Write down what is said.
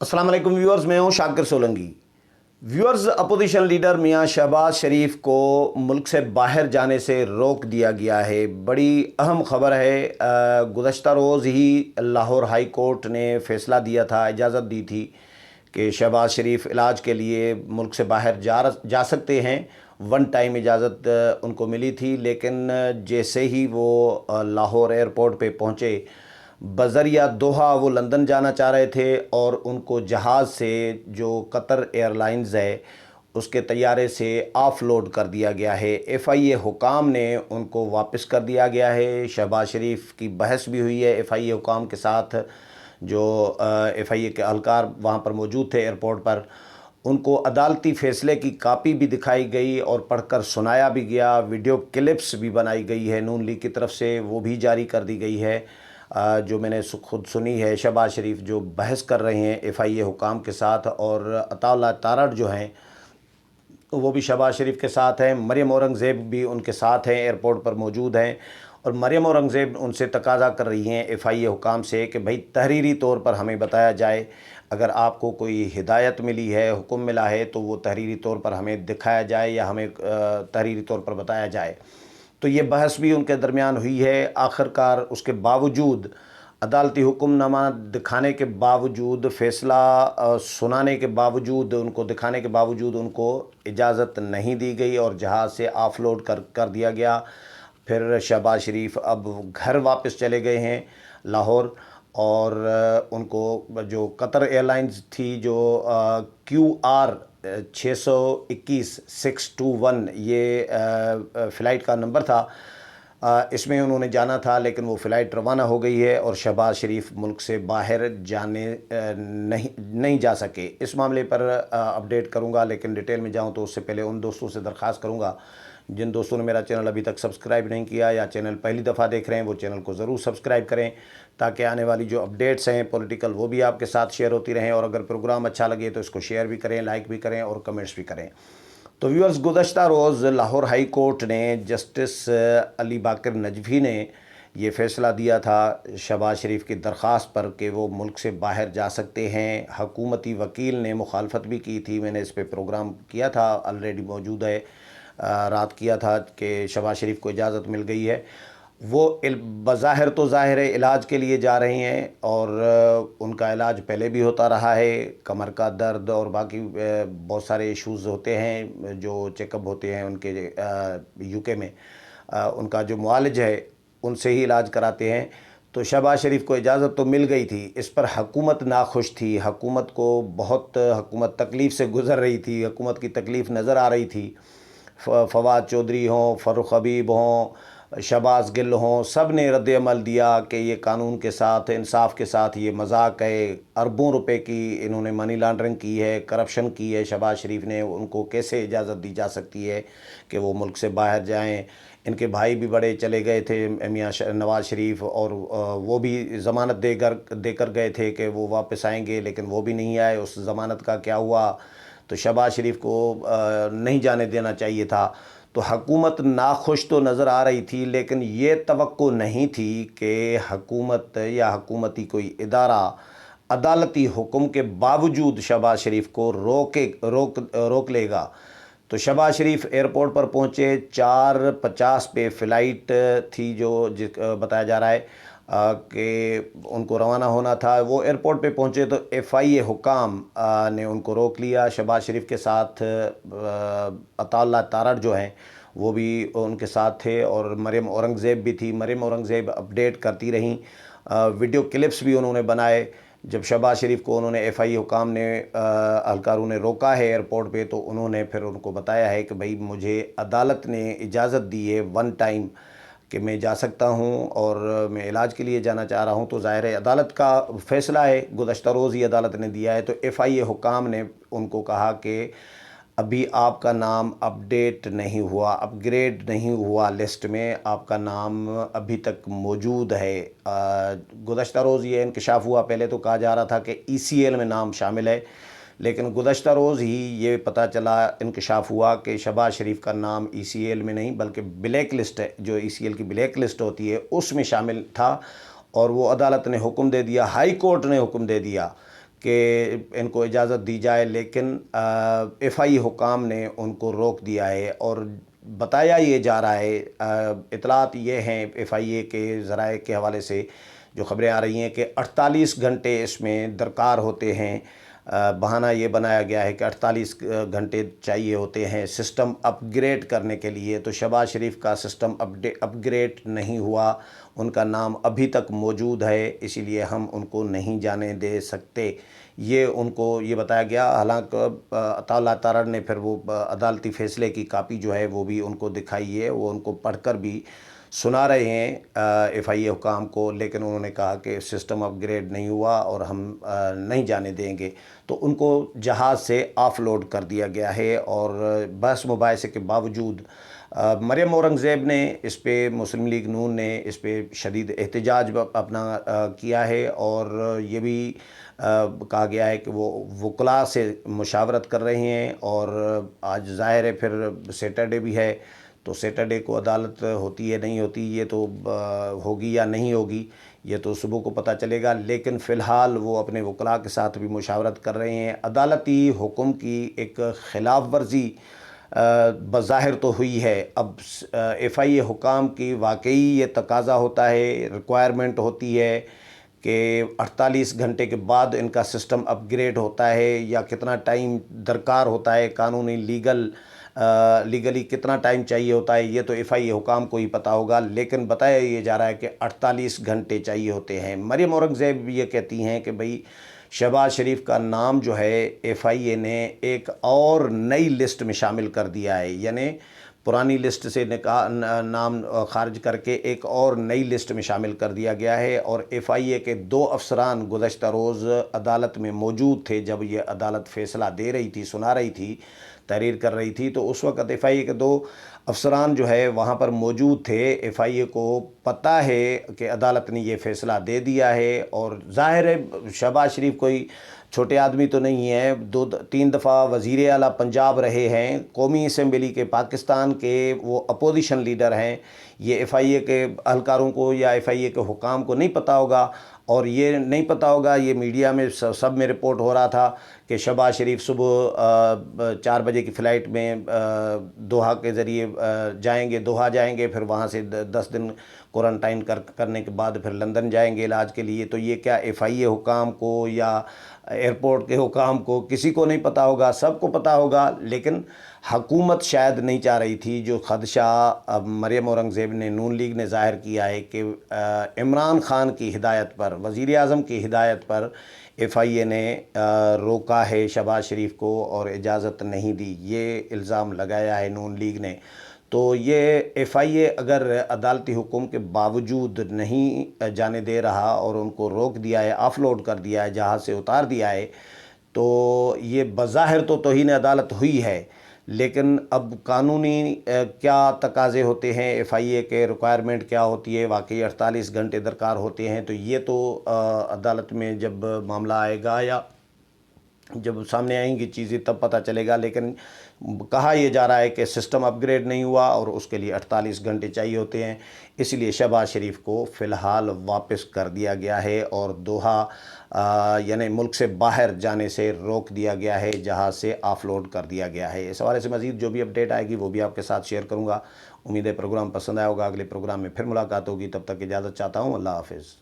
السلام علیکم ویورز، میں ہوں شاکر سولنگی۔ ویورز، اپوزیشن لیڈر میاں شہباز شریف کو ملک سے باہر جانے سے روک دیا گیا ہے۔ بڑی اہم خبر ہے۔ گزشتہ روز ہی لاہور ہائی کورٹ نے فیصلہ دیا تھا، اجازت دی تھی کہ شہباز شریف علاج کے لیے ملک سے باہر جا سکتے ہیں۔ ون ٹائم اجازت ان کو ملی تھی، لیکن جیسے ہی وہ لاہور ایئرپورٹ پہ پہنچے، بذریعہ دوحہ وہ لندن جانا چاہ رہے تھے اور ان کو جہاز سے، جو قطر ایئر لائنز ہے، اس کے طیارے سے آف لوڈ کر دیا گیا ہے۔ ایف آئی اے حکام نے ان کو واپس کر دیا گیا ہے۔ شہباز شریف کی بحث بھی ہوئی ہے ایف آئی اے حکام کے ساتھ، جو ایف آئی اے کے اہلکار وہاں پر موجود تھے ایئرپورٹ پر۔ ان کو عدالتی فیصلے کی کاپی بھی دکھائی گئی اور پڑھ کر سنایا بھی گیا۔ ویڈیو کلپس بھی بنائی گئی ہے نون لیگ کی طرف سے، وہ بھی جاری کر دی گئی ہے، جو میں نے خود سنی ہے۔ شہباز شریف جو بحث کر رہے ہیں ایف آئی اے حکام کے ساتھ، اور عطاءاللہ تارڑ جو ہیں وہ بھی شہباز شریف کے ساتھ ہیں۔ مریم اورنگزیب بھی ان کے ساتھ ہیں، ایئرپورٹ پر موجود ہیں، اور مریم اورنگزیب ان سے تقاضا کر رہی ہیں ایف آئی اے حکام سے کہ بھئی تحریری طور پر ہمیں بتایا جائے، اگر آپ کو کوئی ہدایت ملی ہے، حکم ملا ہے، تو وہ تحریری طور پر ہمیں دکھایا جائے یا ہمیں تحریری طور پر بتایا جائے۔ تو یہ بحث بھی ان کے درمیان ہوئی ہے۔ آخر کار اس کے باوجود، عدالتی حکم نامہ دکھانے کے باوجود، فیصلہ سنانے کے باوجود، ان کو دکھانے کے باوجود ان کو اجازت نہیں دی گئی اور جہاز سے آف لوڈ کر دیا گیا۔ پھر شہباز شریف اب گھر واپس چلے گئے ہیں لاہور، اور ان کو جو قطر ایئر لائنز تھی، جو QR 621 یہ فلائٹ کا نمبر تھا، اس میں انہوں نے جانا تھا، لیکن وہ فلائٹ روانہ ہو گئی ہے اور شہباز شریف ملک سے باہر جانے نہیں جا سکے۔ اس معاملے پر اپڈیٹ کروں گا، لیکن ڈیٹیل میں جاؤں تو اس سے پہلے ان دوستوں سے درخواست کروں گا جن دوستوں نے میرا چینل ابھی تک سبسکرائب نہیں کیا یا چینل پہلی دفعہ دیکھ رہے ہیں، وہ چینل کو ضرور سبسکرائب کریں، تاکہ آنے والی جو اپڈیٹس ہیں پولیٹیکل، وہ بھی آپ کے ساتھ شیئر ہوتی رہیں، اور اگر پروگرام اچھا لگے تو اس کو شیئر بھی کریں، لائک بھی کریں اور کمنٹس بھی کریں۔ تو ویورز، گزشتہ روز لاہور ہائی کورٹ نے جسٹس علی باقر نجوی نے یہ فیصلہ دیا تھا شہباز شریف کی درخواست پر کہ وہ ملک سے باہر جا سکتے ہیں۔ حکومتی وکیل نے مخالفت بھی کی تھی، میں نے اس پہ پروگرام کیا تھا، آلریڈی موجود ہے، رات کیا تھا کہ شہباز شریف کو اجازت مل گئی ہے۔ وہ بظاہر تو ظاہر علاج کے لیے جا رہے ہیں، اور ان کا علاج پہلے بھی ہوتا رہا ہے، کمر کا درد اور باقی بہت سارے ایشوز ہوتے ہیں جو چیک اپ ہوتے ہیں ان کے یو کے میں، ان کا جو معالج ہے ان سے ہی علاج کراتے ہیں۔ تو شہباز شریف کو اجازت تو مل گئی تھی، اس پر حکومت ناخوش تھی، حکومت تکلیف سے گزر رہی تھی، حکومت کی تکلیف نظر آ رہی تھی۔ فواد چودھری ہوں، فاروق حبیب ہوں، شہباز گل ہوں، سب نے رد عمل دیا کہ یہ قانون کے ساتھ، انصاف کے ساتھ یہ مذاق ہے، اربوں روپے کی انہوں نے منی لانڈرنگ کی ہے، کرپشن کی ہے شہباز شریف نے، ان کو کیسے اجازت دی جا سکتی ہے کہ وہ ملک سے باہر جائیں۔ ان کے بھائی بھی بڑے چلے گئے تھے، میاں نواز شریف، اور وہ بھی ضمانت دے کر گئے تھے کہ وہ واپس آئیں گے، لیکن وہ بھی نہیں آئے۔ اس ضمانت کا کیا ہوا؟ تو شہباز شریف کو نہیں جانے دینا چاہیے تھا۔ تو حکومت ناخوش تو نظر آ رہی تھی، لیکن یہ توقع نہیں تھی کہ حکومت یا حکومتی کوئی ادارہ عدالتی حکم کے باوجود شہباز شریف کو روک لے گا۔ تو شہباز شریف ایئرپورٹ پر پہنچے، 4:50 پہ فلائٹ تھی، جو بتایا جا رہا ہے کہ ان کو روانہ ہونا تھا۔ وہ ایئرپورٹ پہ پہنچے تو ایف آئی اے حکام نے ان کو روک لیا۔ شہباز شریف کے ساتھ عطاءاللہ تارڑ جو ہیں وہ بھی ان کے ساتھ تھے، اور مریم اورنگزیب بھی تھی۔ مریم اورنگزیب اپڈیٹ کرتی رہیں، ویڈیو کلپس بھی انہوں نے بنائے۔ جب شہباز شریف کو انہوں نے ایف آئی اے حکام نے، اہلکاروں نے روکا ہے ایئرپورٹ پہ، تو انہوں نے پھر ان کو بتایا ہے کہ بھئی مجھے عدالت نے اجازت دی ہے ون ٹائم کہ میں جا سکتا ہوں، اور میں علاج کے لیے جانا چاہ رہا ہوں۔ تو ظاہر ہے عدالت کا فیصلہ ہے، گزشتہ روز ہی عدالت نے دیا ہے۔ تو ایف آئی اے حکام نے ان کو کہا کہ ابھی آپ کا نام اپڈیٹ نہیں ہوا، اپ گریڈ نہیں ہوا لسٹ میں، آپ کا نام ابھی تک موجود ہے۔ گزشتہ روز یہ انکشاف ہوا، پہلے تو کہا جا رہا تھا کہ ECL میں نام شامل ہے، لیکن گزشتہ روز ہی یہ پتہ چلا، انکشاف ہوا کہ شہباز شریف کا نام ECL میں نہیں بلکہ بلیک لسٹ ہے، جو ECL کی بلیک لسٹ ہوتی ہے اس میں شامل تھا، اور وہ عدالت نے حکم دے دیا، ہائی کورٹ نے حکم دے دیا کہ ان کو اجازت دی جائے، لیکن ایف آئی اے حکام نے ان کو روک دیا ہے، اور بتایا یہ جا رہا ہے، اطلاعات یہ ہیں ایف آئی اے کے ذرائع کے حوالے سے جو خبریں آ رہی ہیں کہ 48 گھنٹے اس میں درکار ہوتے ہیں۔ بہانہ یہ بنایا گیا ہے کہ 48 گھنٹے چاہیے ہوتے ہیں سسٹم اپ گریڈ کرنے کے لیے، تو شہباز شریف کا سسٹم اپ گریڈ نہیں ہوا، ان کا نام ابھی تک موجود ہے، اسی لیے ہم ان کو نہیں جانے دے سکتے، یہ ان کو یہ بتایا گیا۔ حالانکہ اللہ تعالیٰ نے پھر وہ عدالتی فیصلے کی کاپی جو ہے وہ بھی ان کو دکھائی ہے، وہ ان کو پڑھ کر بھی سنا رہے ہیں ایف آئی اے حکام کو، لیکن انہوں نے کہا کہ سسٹم اپ گریڈ نہیں ہوا اور ہم نہیں جانے دیں گے، تو ان کو جہاز سے آف لوڈ کر دیا گیا ہے۔ اور بحث مباحثے کے باوجود مریم اورنگزیب نے اس پہ، مسلم لیگ نون نے اس پہ شدید احتجاج اپنا کیا ہے، اور یہ بھی کہا گیا ہے کہ وہ وکلاء سے مشاورت کر رہے ہیں، اور آج ظاہر ہے پھر سیٹرڈے بھی ہے، تو سیٹرڈے کو عدالت ہوتی ہے نہیں ہوتی، یہ تو ہوگی یا نہیں ہوگی یہ تو صبح کو پتہ چلے گا، لیکن فی الحال وہ اپنے وکلاء کے ساتھ بھی مشاورت کر رہے ہیں۔ عدالتی حکم کی ایک خلاف ورزی بظاہر تو ہوئی ہے، اب ایف آئی اے حکام کی واقعی یہ تقاضا ہوتا ہے، ریکوائرمنٹ ہوتی ہے کہ 48 گھنٹے کے بعد ان کا سسٹم اپ گریڈ ہوتا ہے، یا کتنا ٹائم درکار ہوتا ہے، قانونی لیگلی کتنا ٹائم چاہیے ہوتا ہے، یہ تو ایف آئی اے حکام کو ہی پتہ ہوگا، لیکن بتایا یہ جا رہا ہے کہ 48 گھنٹے چاہیے ہوتے ہیں۔ مریم اورنگزیب یہ کہتی ہیں کہ بھئی شہباز شریف کا نام جو ہے ایف آئی اے نے ایک اور نئی لسٹ میں شامل کر دیا ہے، یعنی پرانی لسٹ سے نام خارج کر کے ایک اور نئی لسٹ میں شامل کر دیا گیا ہے، اور ایف آئی اے کے 2 افسران گزشتہ روز عدالت میں موجود تھے جب یہ عدالت فیصلہ دے رہی تھی، سنا رہی تھی، تحریر کر رہی تھی، تو اس وقت ایف آئی اے کے 2 افسران جو ہے وہاں پر موجود تھے۔ ایف آئی اے کو پتہ ہے کہ عدالت نے یہ فیصلہ دے دیا ہے، اور ظاہر ہے شہباز شریف کوئی چھوٹے آدمی تو نہیں ہے، 2-3 دفعہ وزیر اعلیٰ پنجاب رہے ہیں، قومی اسمبلی کے پاکستان کے وہ اپوزیشن لیڈر ہیں، یہ ایف آئی اے کے اہلکاروں کو یا ایف آئی اے کے حکام کو نہیں پتہ ہوگا، اور یہ نہیں پتہ ہوگا، یہ میڈیا میں سب میں رپورٹ ہو رہا تھا کہ شہباز شریف صبح 4 بجے کی فلائٹ میں دوحہ کے ذریعے دوحہ جائیں گے، پھر وہاں سے 10 دن کوارنٹائن کرنے کے بعد پھر لندن جائیں گے علاج کے لیے، تو یہ کیا ایف آئی اے حکام کو یا ایئرپورٹ کے حکام کو کسی کو نہیں پتہ ہوگا، سب کو پتہ ہوگا، لیکن حکومت شاید نہیں چاہ رہی تھی۔ جو خدشہ مریم اورنگزیب نے، نون لیگ نے ظاہر کیا ہے کہ عمران خان کی ہدایت پر، وزیر اعظم کی ہدایت پر ایف آئی اے نے روکا ہے شہباز شریف کو اور اجازت نہیں دی، یہ الزام لگایا ہے نون لیگ نے۔ تو یہ ایف آئی اے اگر عدالتی حکم کے باوجود نہیں جانے دے رہا اور ان کو روک دیا ہے، آف لوڈ کر دیا ہے، جہاز سے اتار دیا ہے، تو یہ بظاہر تو توہین عدالت ہوئی ہے، لیکن اب قانونی کیا تقاضے ہوتے ہیں، ایف آئی اے کے ریکوائرمنٹ کیا ہوتی ہے، واقعی 48 گھنٹے درکار ہوتے ہیں، تو یہ تو عدالت میں جب معاملہ آئے گا یا جب سامنے آئیں گی چیزیں تب پتہ چلے گا، لیکن کہا یہ جا رہا ہے کہ سسٹم اپ گریڈ نہیں ہوا اور اس کے لیے 48 گھنٹے چاہیے ہوتے ہیں، اس لیے شہباز شریف کو فی الحال واپس کر دیا گیا ہے، اور دوحہ یعنی ملک سے باہر جانے سے روک دیا گیا ہے، جہاز سے آف لوڈ کر دیا گیا ہے۔ اس حوالے سے مزید جو بھی اپڈیٹ آئے گی وہ بھی آپ کے ساتھ شیئر کروں گا۔ امید ہے پروگرام پسند آیا ہوگا، اگلے پروگرام میں پھر ملاقات ہوگی، تب تک اجازت چاہتا ہوں، اللہ حافظ۔